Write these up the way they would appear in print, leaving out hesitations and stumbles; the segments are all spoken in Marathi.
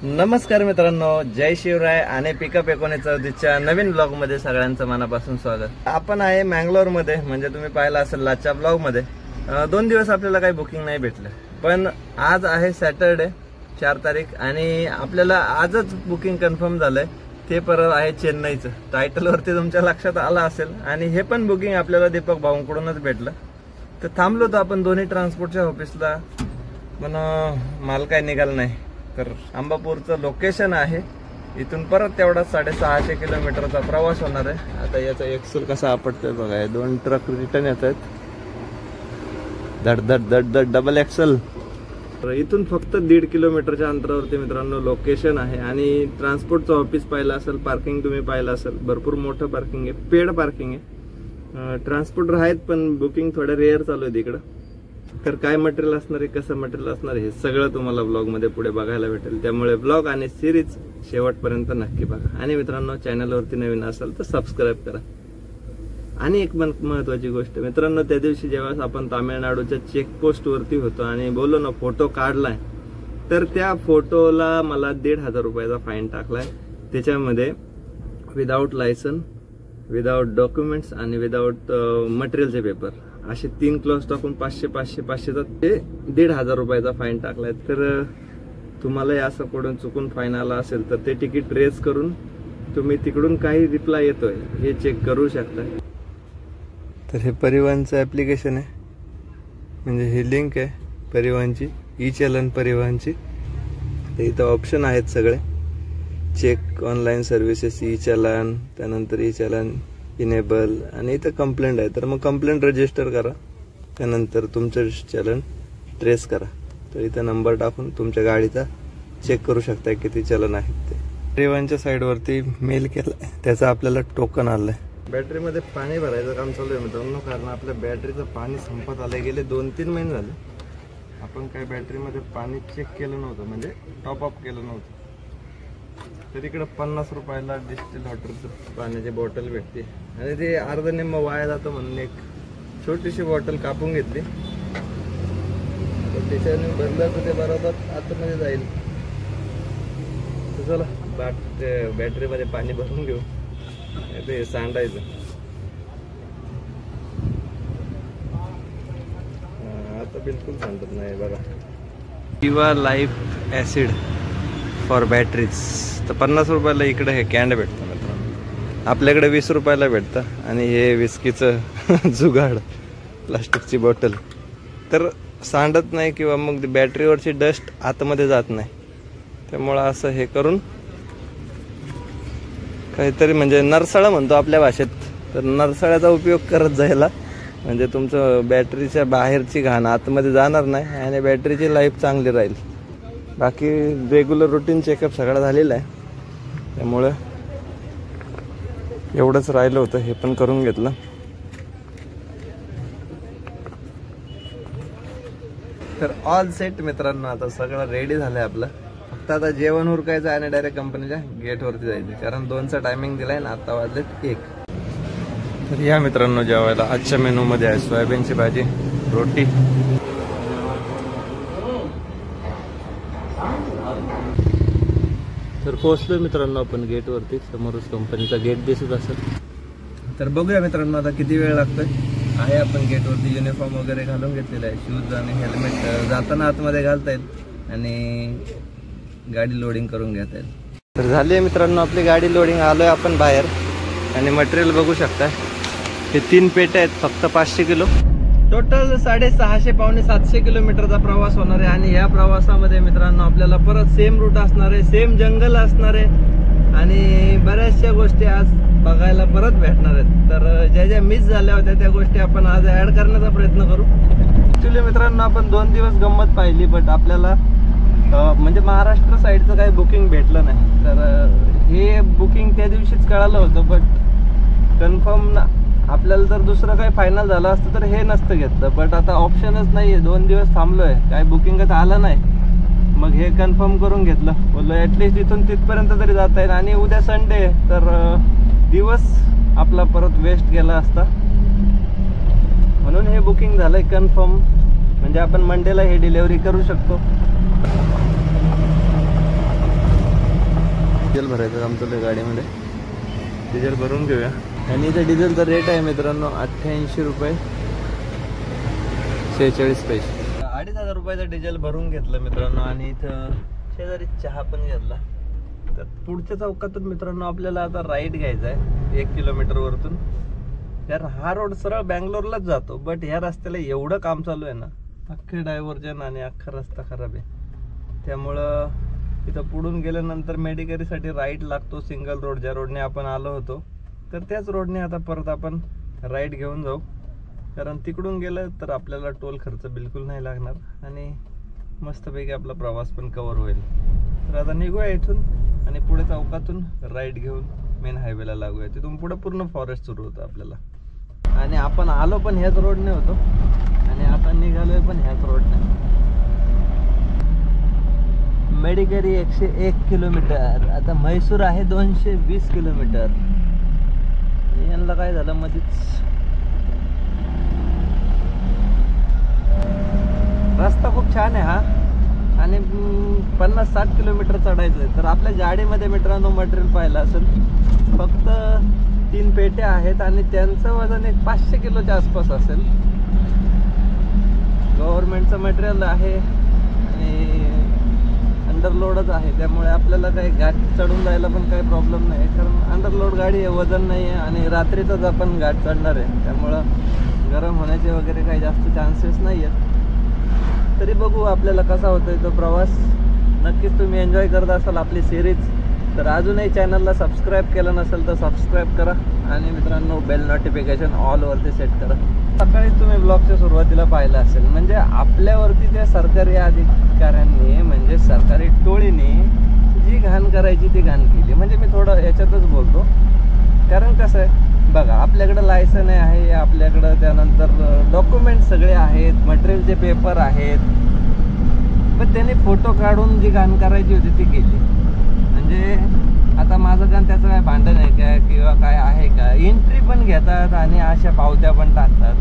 नमस्कार मित्रांनो, जय शिवराय आणि पिकअप 1934च्या नवीन ब्लॉग मध्ये सगळ्यांचं मनापासून स्वागत। आपण आहे मंगलोर मध्ये, म्हणजे तुम्ही पाहिलं असेल लाच्या ब्लॉग मध्ये 2 दिवस आपल्याला काही बुकिंग नाही भेटलं, पण आज आहे सॅटरडे 4 तारीख आणि आपल्याला आजच बुकिंग कन्फर्म झालंय। ते परत आहे चेन्नईचं, टायटल वरती तुमच्या लक्षात आलं असेल। आणि हे पण बुकिंग आपल्याला दीपक भाऊंकडूनच भेटलं। तर थांबलो होतो आपण दोन्ही ट्रान्सपोर्टच्या ऑफिसला, पण माल काय निघाला नाही। तर अंबापूरचं लोकेशन आहे, इथून परत तेवढा 650 किलोमीटरचा प्रवास होणार आहे। आता याचा एक्सेल कसा आपटतोय बघा, 2 ट्रक रिटर्न येत आहेत, धड धड धड धड डबल एक्सेल। तर इथून फक्त 1.5 किलोमीटरच्या अंतरावरती मित्रांनो लोकेशन आहे। आणि ट्रान्सपोर्टचं ऑफिस पाहिलं असेल, पार्किंग तुम्ही पाहिलं असेल, भरपूर मोठं पार्किंग आहे, पेड पार्किंग आहे। ट्रान्सपोर्टर आहेत पण बुकिंग थोडं रेअर चालू आहे तिकडं। तर काय मटेरियल असणार आहे, कसं मटेरियल असणार आहे, हे सगळं तुम्हाला ब्लॉग मध्ये पुढे बघायला भेटेल। त्यामुळे ब्लॉग आणि सिरीज शेवटपर्यंत नक्की बघा। आणि मित्रांनो, चॅनलवरती नवीन असाल तर सबस्क्राईब करा। आणि एक महत्वाची गोष्ट मित्रांनो, त्या दिवशी जेव्हा आपण तामिळनाडूच्या चेकपोस्ट वरती होतो आणि बोललो ना फोटो काढलाय, तर त्या फोटोला मला 1,500 रुपयाचा फाईन टाकलाय। त्याच्यामध्ये विदाउट लायसन, विदाउट डॉक्युमेंट्स आणि विदाउट मटेरियलचे पेपर, असे 3 क्लॉज टाकून 500 ते 1,500 रुपयाचा फाईन टाकलाय। तर तुम्हाला असं कोण चुकून फाईन आला असेल तर ते तिकीट रेस करून तुम्ही तिकडून काही रिप्लाय येतोय हे चेक करू शकता। तर हे परिवहनचं ऍप्लिकेशन आहे, म्हणजे ही लिंक आहे परिवहनची, ई चलन परिवहनची। तर इथं ऑप्शन आहेत सगळे, चेक ऑनलाईन सर्व्हिसेस, ई चलन, त्यानंतर ई चलन इनेबल, आणि इथं कंप्लेंट आहे। तर मग कंप्लेंट रजिस्टर करा, त्यानंतर तुमचं चलन ट्रेस करा। तर इथं नंबर टाकून तुमच्या गाडीचा चेक करू शकता किती चलन आहेत ते। परिवहनच्या साईडवरती मेल केलाय, त्याचा आपल्याला टोकन आलंय। बॅटरीमध्ये पाणी भरायचं काम चालू आहे मित्रांनो, कारण आपल्या बॅटरीचं पाणी संपत आलंय। गेले 2-3 महिने झाले आपण काय बॅटरीमध्ये पाणी चेक केलं नव्हतं, म्हणजे टॉपअप केलं नव्हतं। तर इकडे 50 रुपयाला डिस्टिल वॉटरचं पाण्याची बॉटल भेटते, आणि ते अर्ध निम्म वाया जातं म्हणून एक छोटीशी बॉटल कापून घेतली। तर त्याच्याने भरलं तर ते बरोबर आतमध्ये जाईल। तर चला बॅटरीमध्ये पाणी भरून घेऊ, ते सांडायचं। आता बिलकुल सांडत नाही बघा। किंवा लाईफ ऍसिड फॉर बॅटरीज, तर 50 रुपयाला इकडे हे कॅन्ड भेटतं मित्रांनो, आपल्याकडे 20 रुपयाला भेटतं। आणि हे विस्कीचं जुगाड, प्लास्टिकची बॉटल, तर सांडत नाही किंवा मग बॅटरीवरची डस्ट आतमध्ये जात नाही। त्यामुळं असं हे करून काहीतरी, म्हणजे नरसाळा म्हणतो आपल्या भाषेत, तर नरसाळ्याचा उपयोग करत जायला, म्हणजे तुमचं बॅटरीच्या बाहेरची घाण आतमध्ये जाणार नाही आणि बॅटरीची लाईफ चांगली राहील। बाकी रेग्युलर रुटीन चेकअप सगळं झालेलं आहे, त्यामुळं एवढंच राहिलं होतं, हे पण करून घेतलं। तर ऑल सेट मित्रांनो, आता सगळं रेडी झालंय आपलं, फक्त आता जेवण उरकायचं आणि डायरेक्ट कंपनीच्या गेटवरती जायचं, कारण 2चा टायमिंग दिलाय ना, आता वाजलेत 1। तर या मित्रांनो जेवायला आजच्या मेनू मध्ये आहे सोयाबीनची भाजी, रोटी, तर पोहोचलोय मित्रांनो आपण गेटवरती, समोरच कंपनीचा गेट दिसत असेल। तर बघूया मित्रांनो आता किती वेळ लागतोय। आहे आपण गेटवरती, युनिफॉर्म वगैरे घालून घेतलेला आहे, शूज आणि हेल्मेट जाताना आतमध्ये घालता येईल आणि गाडी लोडिंग करून घेता येईल। तर झाली आहे मित्रांनो आपली गाडी लोडिंग, आलोय आपण बाहेर आणि मटेरियल बघू शकता। हे 3 पेट्या आहेत, फक्त 500 किलो, टोटल 650-700 किलोमीटरचा प्रवास होणार आहे। आणि या प्रवासामध्ये मित्रांनो आपल्याला परत सेम रूट असणार आहे, सेम जंगल असणार आहे आणि बऱ्याचशा गोष्टी आज बघायला परत भेटणार आहेत। तर ज्या ज्या मिस झाल्या होत्या त्या गोष्टी आपण आज ऍड करण्याचा प्रयत्न करू। ऍक्च्युली मित्रांनो आपण 2 दिवस गंमत पाहिली, बट आपल्याला म्हणजे महाराष्ट्र साईडचं काही बुकिंग भेटलं नाही। तर हे बुकिंग त्या दिवशीच कळालं होतं, बट कन्फर्म आपल्याला जर दुसरं काही फायनल झालं असतं तर हे नसतं घेतलं। बट आता ऑप्शनच नाही आहे, 2 दिवस थांबलोय, काय बुकिंगच आलं नाही, मग हे कन्फर्म करून घेतलं। बोललो ॲटलिस्ट इथून तिथपर्यंत तरी जाता येईल। आणि उद्या संडे, तर दिवस आपला परत वेस्ट गेला असता, म्हणून हे बुकिंग झालंय कन्फर्म, म्हणजे आपण मंडेला हे डिलिव्हरी करू शकतो। भरायचं आमचं त्या गाडीमध्ये. डिझेल भरून घेऊया. आणि इथं डिझेलचा रेट आहे मित्रांनो 88 रुपये 46 पैसे. 2500 रुपयाचं डिझेल भरून घेतलं मित्रांनो. आणि इथं शेजारी चहा पण घेतला. तर पुढच्या चौकातून मित्रांनो आपल्याला आता राईट घ्यायचा आहे 1 किलोमीटर वरतून. यार हा रोड सरळ बँगलोरलाच जातो, बट ह्या रस्त्याला एवढं काम चालू आहे ना, अख्खे डायव्हर्जन आणि अख्खा रस्ता खराब आहे. त्यामुळं इथं पुढून गेल्यानंतर मेडिकरीसाठी राईट लागतो सिंगल रोड, ज्या रोडने आपण आलो होतो. तर त्याच रोडने आता परत आपण राईट घेऊन जाऊ, कारण तिकडून गेलं तर आपल्याला टोल खर्च बिलकुल नाही लागणार आणि मस्तपैकी आपला प्रवास पण कव्हर होईल. तर आता निघूया इथून आणि पुढे चौकातून राईट घेऊन मेन हायवेला लागूया. तिथून पुढे पूर्ण फॉरेस्ट सुरू होतं आपल्याला. आणि आपण आलो पण ह्याच रोडने होतो आणि आता निघालोय पण ह्याच रोडने. मेडिकरी 101 किलोमीटर. आता म्हैसूर आहे 220 किलोमीटर. यांना काय झालं मध्येच, रस्ता खूप छान आहे हा आणि 50-60 किलोमीटर चढायचं आहे. तर आपल्या गाडीमध्ये मित्रांनो मटेरियल पाहिलं असेल फक्त 3 पेट्या आहेत आणि त्यांचं वजन एक 500 किलोच्या आसपास असेल. गव्हर्नमेंटचं मटेरियल आहे आणि अंडरलोडच आहे. त्यामुळे आपल्याला काही घाट चढून जायला पण काही प्रॉब्लेम नाही, कारण अंडरलोड गाडी आहे, वजन नाही आहे आणि रात्रीतच आपण घाट चढणार आहे. त्यामुळं गरम होण्याचे वगैरे काही जास्त चान्सेस नाही आहेत. तरी बघू आपल्याला कसा होतोय तो प्रवास. नक्कीच तुम्ही एन्जॉय करत असाल आपली सिरीज. तर अजूनही चॅनलला सबस्क्राईब केलं नसेल तर सबस्क्राईब करा आणि मित्रांनो बेल नोटिफिकेशन ऑलवरती सेट करा. सकाळी तुम्ही ब्लॉगच्या सुरुवातीला पाहिलं असेल, म्हणजे आपल्यावरती त्या सरकारी अधिकाऱ्यांनी म्हणजे सरकारी टोळीने जी घाण करायची ती घाण केली. म्हणजे मी थोडं याच्यातच बोलतो, कारण कसं आहे बघा, आपल्याकडं लायसन आहे, आपल्याकडं त्यानंतर डॉक्युमेंट सगळे आहेत, मटेरियलचे पेपर आहेत, पण त्यांनी फोटो काढून जी घाण करायची होती ती केली. म्हणजे आता माझं कारण त्याचं काय भांडण आहे का किंवा काय आहे का, एंट्री पण घेतात आणि अशा पावत्या पण टाकतात.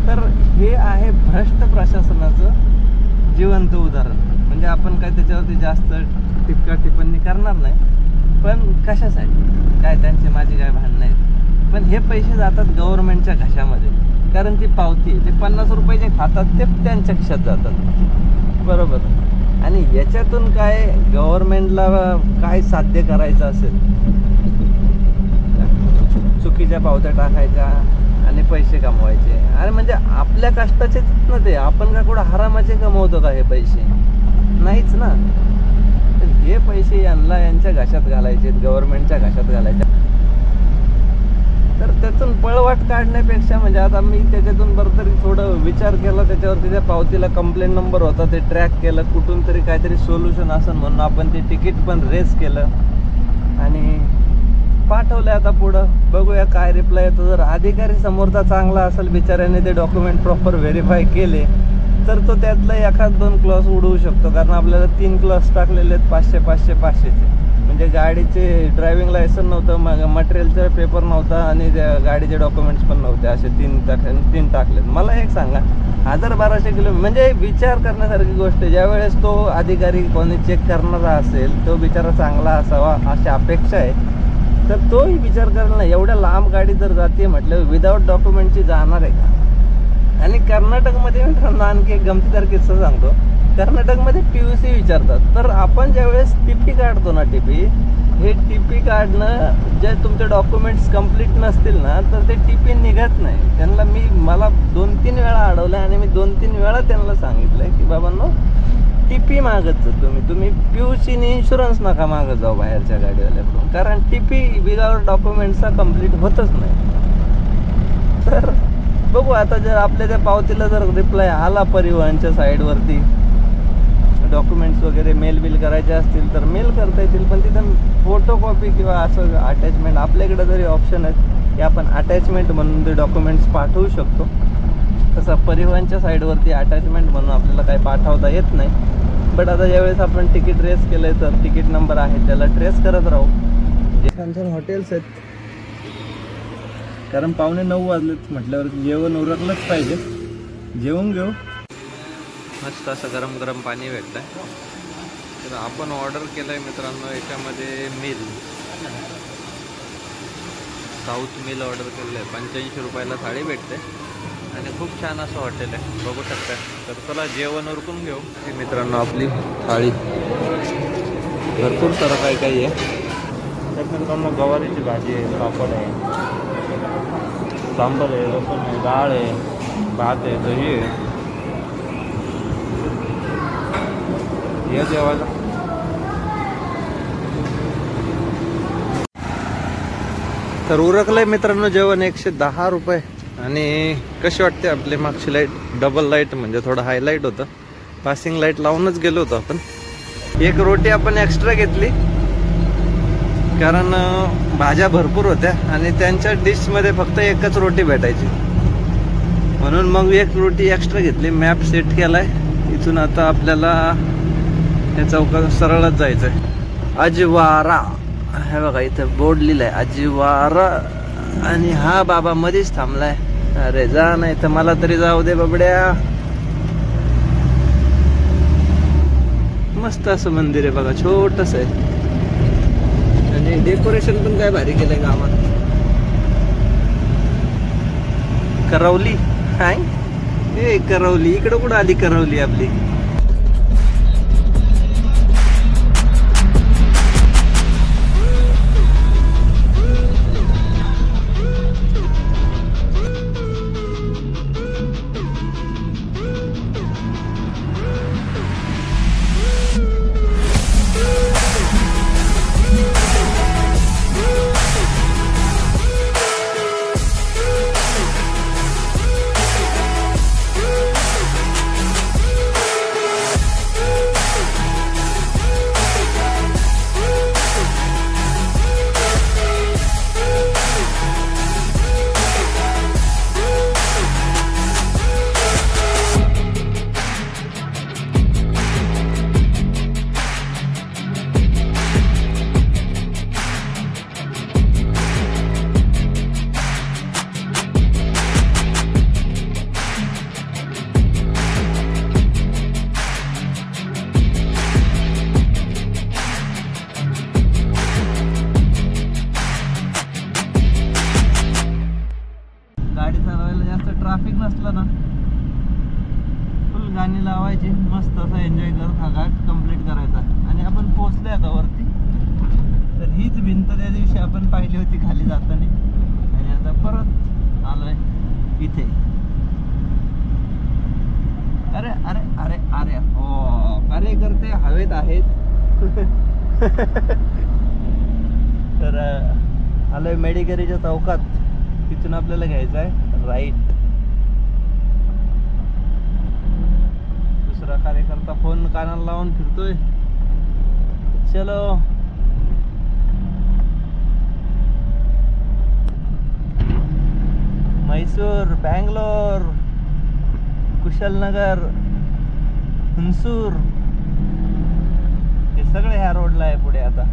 तर हे आहे भ्रष्ट प्रशासनाचं जिवंत उदाहरण. म्हणजे आपण काय त्याच्यावरती जास्त टिपका टिप्पणी करणार नाही, पण कशासाठी काय त्यांचे माझी काय भांडणं आहेत. पण हे पैसे जातात गव्हर्नमेंटच्या घशामध्ये, कारण ती पावती ते 50 रुपये जे खातात ते त्यांच्या खिशात जातात, बरोबर. आणि याच्यातून काय गव्हर्नमेंटला काय साध्य करायचं असेल, चुकीच्या पावत्या टाकायच्या आणि पैसे कमवायचे. आणि म्हणजे आपल्या कष्टाचेच ना ते, आपण का कुठं हरामाचे कमवतो का हे पैसे? नाहीच ना. तर हे पैसे यांना यांच्या घशात घालायचे, गव्हर्नमेंटच्या घशात घालायचे. तर त्यातून पळवाट काढण्यापेक्षा म्हणजे आता मी त्याच्यातून बरं तरी थोडं विचार केला, त्याच्यावरती त्या पावतीला कंप्लेंट नंबर होता ते ट्रॅक केलं, कुठून तरी काहीतरी सोल्युशन असेल म्हणून आपण ते तिकीट पण रेस केलं आणि पाठवलं. आता पुढं बघूया काय रिप्लाय येतो. जर अधिकारी समोरचा चांगला असेल, बिचाऱ्याने ते डॉक्युमेंट प्रॉपर व्हेरीफाय केले, तर तो त्यातलं 1-2 क्लॉस उडवू शकतो. कारण आपल्याला 3 क्लॉस टाकलेले आहेत 500-500-500चे. म्हणजे गाडीचे ड्रायव्हिंग लायसन नव्हतं, मटेरियलचा पेपर नव्हता आणि त्या गाडीचे डॉक्युमेंट्स पण नव्हते, असे 3 टाकलेत. मला एक सांगा, 1000-1200 किलो म्हणजे विचार करण्यासारखी गोष्ट. ज्यावेळेस तो अधिकारी कोणी चेक करणारा असेल तो बिचारा चांगला असावा अशी अपेक्षा आहे. तर तोही विचार करायला नाही, एवढ्या लांब गाडी जर जाते म्हटलं विदाऊट डॉक्युमेंटची जाणार आहे का? आणि कर्नाटकमध्ये मित्रांनो आणखी एक गमतीदार किस्सा सांगतो. कर्नाटकमध्ये PUC विचारतात. तर आपण ज्यावेळेस टीपी काढतो ना, हे टीपी काढणं, जे तुमचे डॉक्युमेंट्स कंप्लीट नसतील ना तर ते टीपी निघत नाही. त्यांना मला 2-3 वेळा अडवलं आणि मी 2-3 वेळा त्यांना सांगितलंय की बाबांनो टीपी मागत जा तुम्ही PUCने इन्शुरन्स नका मागत जाऊ बाहेरच्या गाडीवाल्याकडून, कारण टीपी विदाउट डॉक्युमेंट्सचा कंप्लीट होतच नाही. तर बघू आता, जर आपल्या त्या पावतीला जर रिप्लाय आला परिवहनच्या साईडवरती, डॉक्युमेंट्स वगैरे मेल बिल करायचे असतील तर मेल करता येतील, पण तिथं फोटोकॉपी किंवा असं अटॅचमेंट आपल्याकडे जरी ऑप्शन आहेत की आपण अटॅचमेंट म्हणून ते डॉक्युमेंट्स पाठवू शकतो, तसं परिवहनच्या साईडवरती अटॅचमेंट म्हणून आपल्याला काही पाठवता येत नाही. बट आता ज्यावेळेस आपण तिकीट ट्रेस केलं आहे तर तिकीट नंबर आहे त्याला ट्रेस करत राहू. जे छान छान हॉटेल्स आहेत, कारण 8:45 वाजलेत म्हटल्यावर जेवण उरकलंच पाहिजे. जेवून घेऊ. मस्त असं गरम गरम पाणी भेटतंय. तर आपण ऑर्डर केलंय मित्रांनो, याच्यामध्ये मिल साऊथ मिल ऑर्डर केलं आहे. 85 रुपयाला थाळी भेटते आणि खूप छान असं हॉटेल आहे, बघू शकता. तर चला जेवण उरकून घेऊ. मित्रांनो आपली थाळी, भरपूर सारं काही काही आहे. त्यात मित्रांनो गवारीची भाजी आहे, पापड आहे, सांबर आहे, लसूण आहे, डाळ आहे, भात आहे, दही आहे. या जेवायला. तर उरकलंय मित्रांनो जेवण 110 रुपये. आणि कशी वाटते आपली मागची लाईट, डबल लाईट म्हणजे थोडं हायलाईट होतं. पासिंग लाईट लावूनच गेलो होतो आपण. एक रोटी आपण एक्स्ट्रा घेतली कारण भाज्या भरपूर होत्या आणि त्यांच्या डिशमध्ये फक्त एकच रोटी भेटायची, म्हणून मग एक रोटी एक्स्ट्रा घेतली. मॅप सेट केलाय, इथून आता आपल्याला त्या चौकात सरळच जायचं आहे. अजवारा हे बघा, इथं बोर्ड लिहिलाय अजवारा आणि हा बाबा मध्येच थांबलाय. अरे जा, नाही तर मला तरी जाऊ दे बाबड्या. मस्त असं मंदिर आहे बघा, छोटस आहे आणि डेकोरेशन पण काय भारी केलंय गावात. करवली काय हे, करवली इकडं कुठं आली करवली आपली. ट्रॅफिक नसलं ना, फुल गाणी लावायची, मस्त असं एन्जॉय करत हा घाट कंप्लीट करायचा. आणि आपण पोहोचले आता वरती. तर हीच भिंत त्या दिवशी आपण पाहिली होती खाली जाताना, आणि आता परत आलोय इथे. अरे अरे अरे अरे हो, कार्यकर्ते हवेत आहेत. तर आलोय मेडिकरीच्या चौकात. तिथून आपल्याला घ्यायचं आहे राईट. दुसरा कार्यकर्ता फोन कानाला लावून फिरतोय. चलो मैसूर, बँगलोर, कुशलनगर, हुनसूर हे सगळे ह्या रोडला आहे पुढे आता.